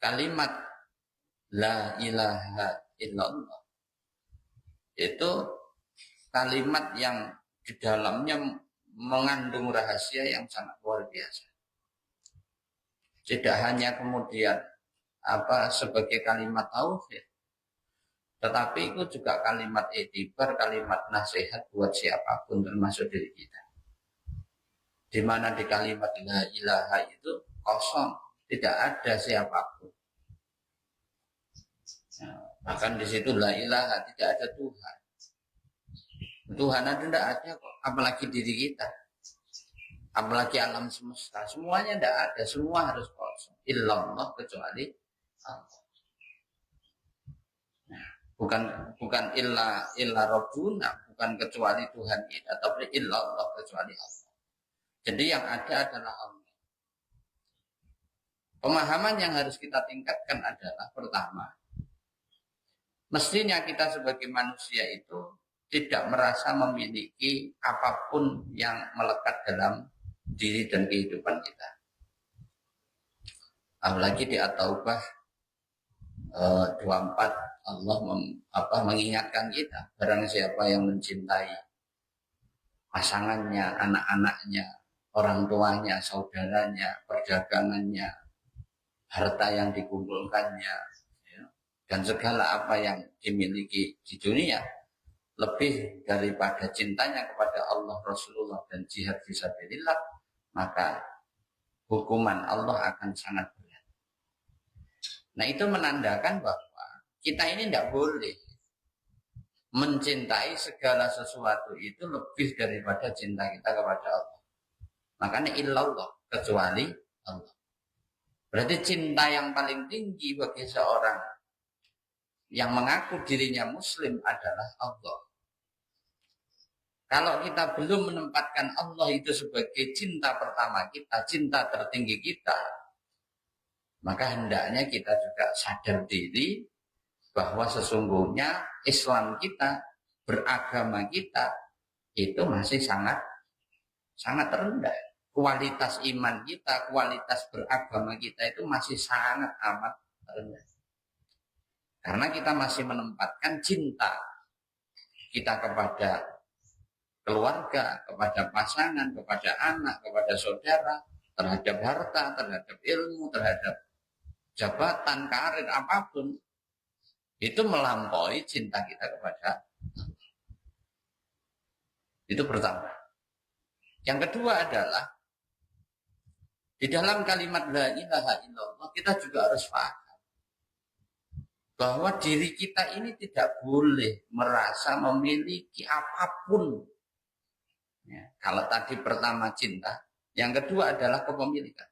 kalimat la ilaha illallah itu kalimat yang di dalamnya mengandung rahasia yang sangat luar biasa. Tidak hanya kemudian sebagai kalimat tauhid, tetapi itu juga kalimat etibar, kalimat nasihat buat siapapun termasuk diri kita. Di mana di kalimat la ilaha itu kosong, tidak ada siapapun. Bahkan di situ la ilaha, tidak ada Tuhan. Tuhan ada tidak ada kok, apalagi diri kita, apalagi alam semesta, semuanya tidak ada, semua harus kosong. Illallah, kecuali Allah. Nah, bukan illa rabbuna, bukan kecuali Tuhan kita, tapi illallah, kecuali Allah. Jadi yang ada adalah Allah. Pemahaman yang harus kita tingkatkan adalah pertama, mestinya kita sebagai manusia itu tidak merasa memiliki apapun yang melekat dalam diri dan kehidupan kita. Apalagi di At-Taubah 24 Allah mengingatkan kita, barang siapa yang mencintai pasangannya, anak-anaknya, orang tuanya, saudaranya, perdagangannya, harta yang dikumpulkannya, dan segala apa yang dimiliki di dunia, lebih daripada cintanya kepada Allah, Rasulullah, dan jihad fisabilillah, maka hukuman Allah akan sangat berat. Nah, itu menandakan bahwa kita ini tidak boleh mencintai segala sesuatu itu lebih daripada cinta kita kepada Allah. Makanya illallah, kecuali Allah. Berarti cinta yang paling tinggi bagi seorang yang mengaku dirinya muslim adalah Allah. Kalau kita belum menempatkan Allah itu sebagai cinta pertama kita, cinta tertinggi kita, maka hendaknya kita juga sadar diri bahwa sesungguhnya Islam kita, beragama kita, itu masih sangat rendah. Kualitas iman kita, kualitas beragama kita itu masih sangat amat rendah. Karena kita masih menempatkan cinta kita kepada keluarga, kepada pasangan, kepada anak, kepada saudara, terhadap harta, terhadap ilmu, terhadap jabatan, karir, apapun, itu melampaui cinta kita kepada Allah. Itu pertama. Yang kedua adalah di dalam kalimat la ilaha illallah kita juga harus paham bahwa diri kita ini tidak boleh merasa memiliki apapun. Ya, kalau tadi pertama cinta, yang kedua adalah kepemilikan.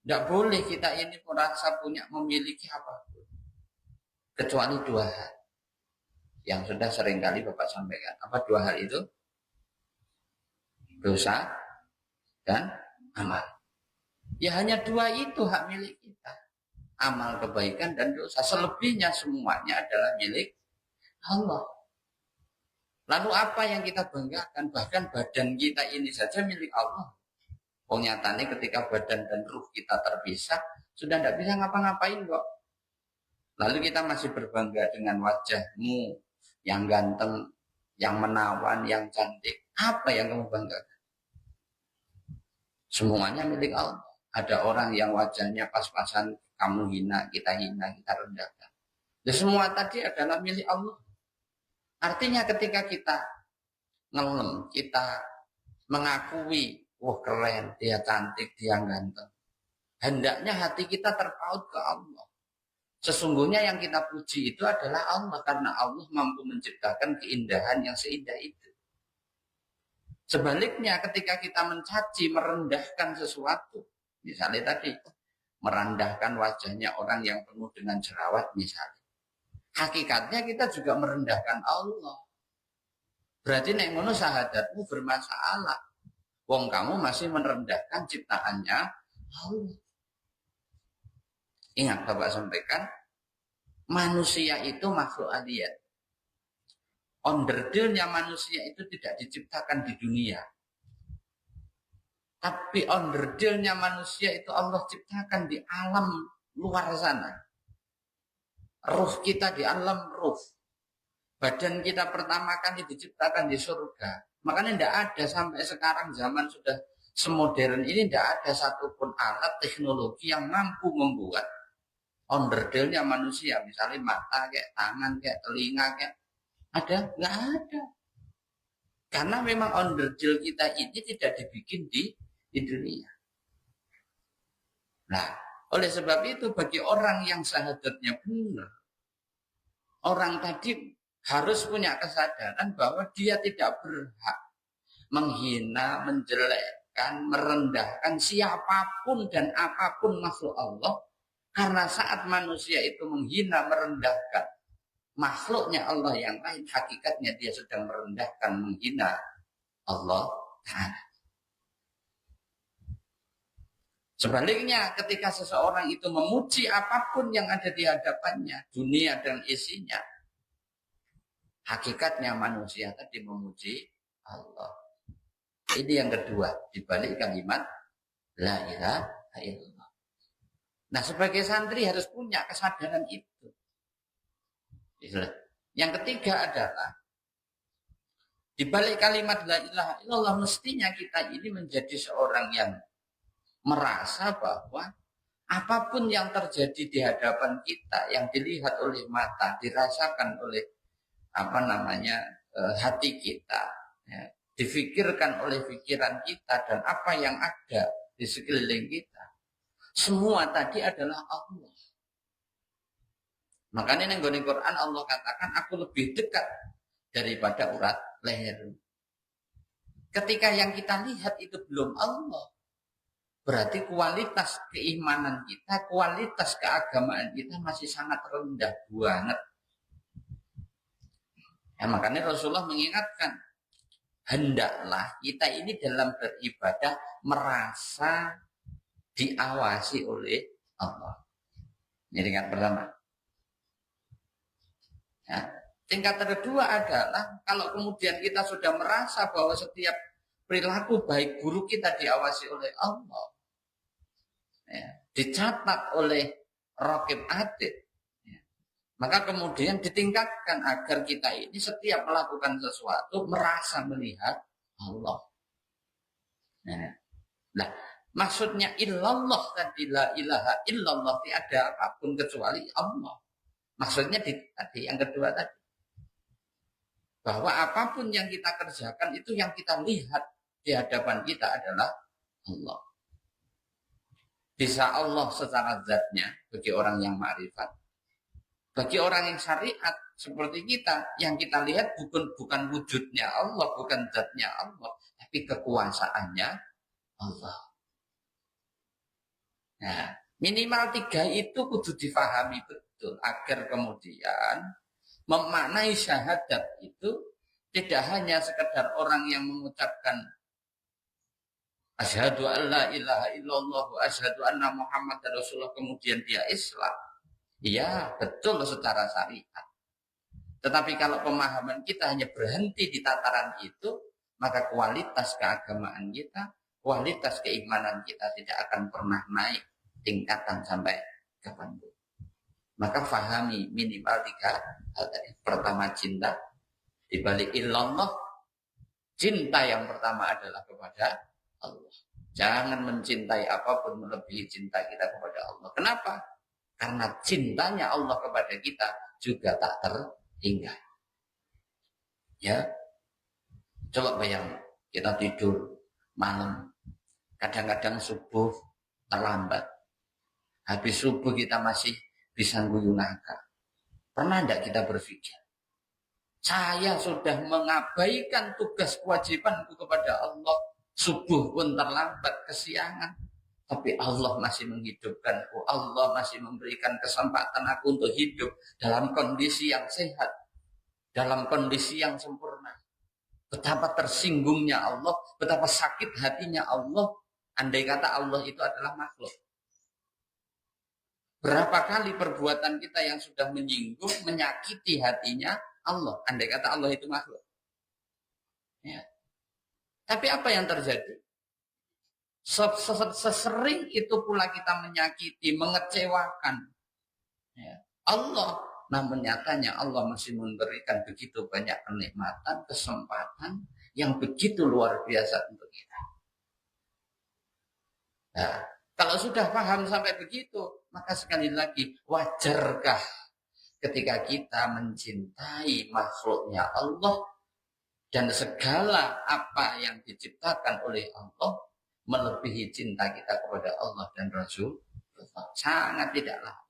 Tidak boleh kita ini merasa memiliki apapun, kecuali dua hal yang sudah seringkali Bapak sampaikan. Apa dua hal itu? Dosa dan amal. Ya hanya dua itu hak milik kita. Amal kebaikan dan dosa. Selebihnya semuanya adalah milik Allah. Lalu apa yang kita banggakan? Bahkan badan kita ini saja milik Allah. Nyatanya ketika badan dan ruh kita terpisah, sudah tidak bisa ngapa-ngapain kok. Lalu kita masih berbangga dengan wajahmu yang ganteng, yang menawan, yang cantik. Apa yang kamu banggakan? Semuanya milik Allah. Ada orang yang wajahnya pas-pasan, kamu hina, kita rendahkan. Dan semua tadi adalah milik Allah. Artinya ketika kita ngelem, kita mengakui, wah keren, dia cantik, dia ganteng, hendaknya hati kita terpaut ke Allah. Sesungguhnya yang kita puji itu adalah Allah, karena Allah mampu menciptakan keindahan yang seindah itu. Sebaliknya ketika kita mencaci, merendahkan sesuatu, misalnya tadi, merendahkan wajahnya orang yang penuh dengan jerawat misalnya, hakikatnya kita juga merendahkan Allah. Berarti nek ngono sahadatmu bermasalah. Wong kamu masih merendahkan ciptaannya Allah. Ingat Bapak sampaikan, manusia itu makhluk alien. Onderdilnya manusia itu tidak diciptakan di dunia. Tapi onderdilnya manusia itu Allah ciptakan di alam luar sana. Ruh kita di alam ruh. Badan kita pertama kali diciptakan di surga. Makanya tidak ada sampai sekarang zaman sudah semodern ini, tidak ada satupun alat teknologi yang mampu membuat onderdilnya manusia. Misalnya mata, kayak tangan, kayak telinga, kayak ada? Nggak ada. Karena memang onderdil kita ini tidak dibikin di dunia. Nah, oleh sebab itu bagi orang yang syahadatnya benar, orang tadi harus punya kesadaran bahwa dia tidak berhak menghina, menjelekkan, merendahkan siapapun dan apapun makhluk Allah. Karena saat manusia itu menghina, merendahkan makhluknya Allah yang lain, hakikatnya dia sedang merendahkan, menghina Allah. Sebaliknya, ketika seseorang itu memuji apapun yang ada di hadapannya, dunia dan isinya, hakikatnya manusia tadi memuji Allah. Ini yang kedua, dibalik kalimat la ilaha illallah. Nah, sebagai santri harus punya kesadaran itu. Yang ketiga adalah di balik kalimat la ilaha illallah mestinya kita ini menjadi seorang yang merasa bahwa apapun yang terjadi di hadapan kita, yang dilihat oleh mata, dirasakan oleh hati kita, ya, difikirkan oleh pikiran kita dan apa yang ada di sekeliling kita, semua tadi adalah Allah. Makanya di Quran Allah katakan, aku lebih dekat daripada urat leher. Ketika yang kita lihat itu belum Allah, berarti kualitas keimanan kita, kualitas keagamaan kita masih sangat rendah banget. Ya, makanya Rasulullah mengingatkan, hendaklah kita ini dalam beribadah merasa diawasi oleh Allah. Ini tingkat pertama. Ya. Tingkat kedua adalah kalau kemudian kita sudah merasa bahwa setiap perilaku baik buruk kita diawasi oleh Allah, ya, dicatat oleh Raqib Atid, ya, maka kemudian ditingkatkan agar kita ini setiap melakukan sesuatu merasa melihat Allah. Nah, maksudnya illallah tadi, la ilaha illallah, tiada apapun kecuali Allah. Maksudnya tadi yang kedua tadi, bahwa apapun yang kita kerjakan itu yang kita lihat di hadapan kita adalah Allah. Bisa Allah secara zatnya bagi orang yang ma'rifat. Bagi orang yang syariat seperti kita, yang kita lihat bukan wujudnya Allah, bukan zatnya Allah, tapi kekuasaannya Allah. Nah, minimal 3 itu kudu difahami betul agar kemudian memaknai syahadat itu tidak hanya sekedar orang yang mengucapkan asyhadu an la ilaha illallah wa asyhadu anna Muhammad Rasulullah kemudian dia Islam. Iya, betul secara syariat. Tetapi kalau pemahaman kita hanya berhenti di tataran itu, maka kualitas keagamaan kita, kualitas keimanan kita tidak akan pernah naik tingkatan sampai kapanpun. Maka fahami minimal 3 hal tadi. Pertama, cinta. Di balik illallah, cinta yang pertama adalah kepada Allah. Jangan mencintai apapun melebihi cinta kita kepada Allah. Kenapa? Karena cintanya Allah kepada kita juga tak terhingga. Ya, coba bayang kita tidur malam, kadang-kadang subuh terlambat. Habis subuh kita masih bisa guyu nakal. Pernah tidak kita berpikir, saya sudah mengabaikan tugas kewajibanku kepada Allah, subuh pun terlambat, kesiangan, tapi Allah masih menghidupkanku, Allah masih memberikan kesempatan aku untuk hidup dalam kondisi yang sehat, dalam kondisi yang sempurna. Betapa tersinggungnya Allah, betapa sakit hatinya Allah, andai kata Allah itu adalah makhluk. Berapa kali perbuatan kita yang sudah menyinggung, menyakiti hatinya Allah, andai kata Allah itu makhluk. Ya. Tapi apa yang terjadi? Sesering itu pula kita menyakiti, mengecewakan ya, Allah. Namun nyatanya Allah masih memberikan begitu banyak kenikmatan, kesempatan yang begitu luar biasa untuk kita. Nah, kalau sudah paham sampai begitu, maka sekali lagi, wajarkah ketika kita mencintai makhluknya Allah dan segala apa yang diciptakan oleh Allah melebihi cinta kita kepada Allah dan Rasul? Sangat tidak layak.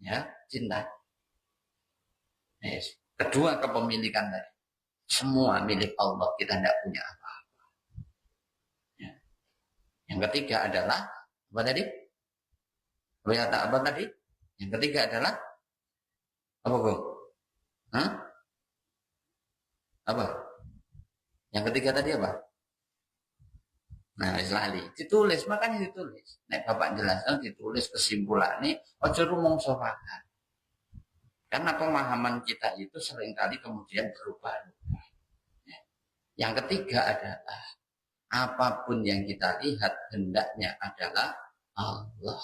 Ya, cinta. Yes. Kedua, kepemilikan tadi. Semua milik Allah, kita tidak punya apa-apa. Ya. Yang ketiga adalah apa tadi? Apa tadi? Yang ketiga adalah apa, Bung? Hah? Apa? Yang ketiga tadi apa? Nah, lali. Ditulis, makanya ditulis. Nek Bapak jelaskan ditulis kesimpulannya, ojo rumongso paham. Karena pemahaman kita itu seringkali kemudian berubah-ubah. Yang ketiga adalah apapun yang kita lihat hendaknya adalah Allah.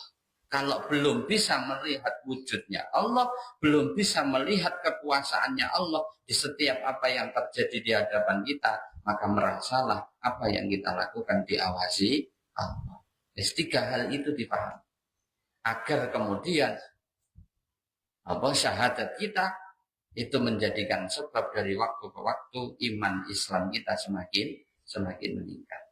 Kalau belum bisa melihat wujudnya Allah, belum bisa melihat kekuasaannya Allah di setiap apa yang terjadi di hadapan kita, maka merasalah apa yang kita lakukan diawasi Allah. Jadi tiga hal itu dipahami. Agar kemudian syahadat kita itu menjadikan sebab dari waktu ke waktu iman Islam kita semakin meningkat.